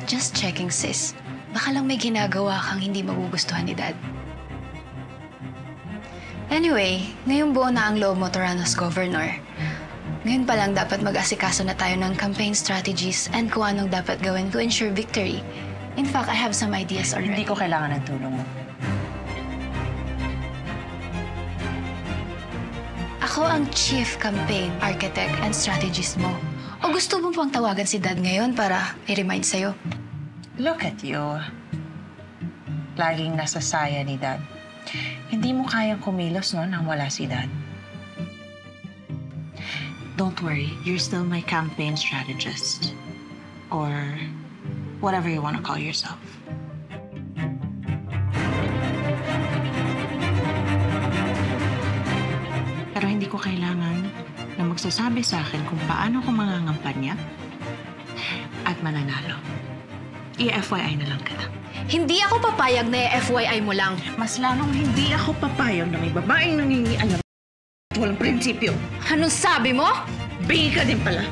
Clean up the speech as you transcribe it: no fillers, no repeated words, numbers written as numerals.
Just checking, sis. Baka lang may ginagawa kang hindi magugustuhan ni Dad. Anyway, ngayong buo na ang loob mo, Toronto's governor. Ngayon pa lang dapat mag-asikaso na tayo ng campaign strategies and kung anong dapat gawin to ensure victory. In fact, I have some ideas already. Hindi ko kailangan ng tulong mo. Ako ang chief campaign architect and strategist mo. O gusto mo pang tawagan si Dad ngayon para i-remind sa'yo? Look at you. Laging nasa saya ni Dad. Hindi mo kayang kumilos, no, nang wala si Dad. Don't worry, you're still my campaign strategist. Or whatever you want to call yourself. Pero hindi ko kailangan na magsasabi sa akin kung paano ko mangangampanya at mananalo. I-FYI na lang kita. Hindi ako papayag na FYI mo lang. Mas lalong hindi ako papayag na may babaeng nangingialam at walang prinsipyo. Anong sabi mo? Bingi ka din pala.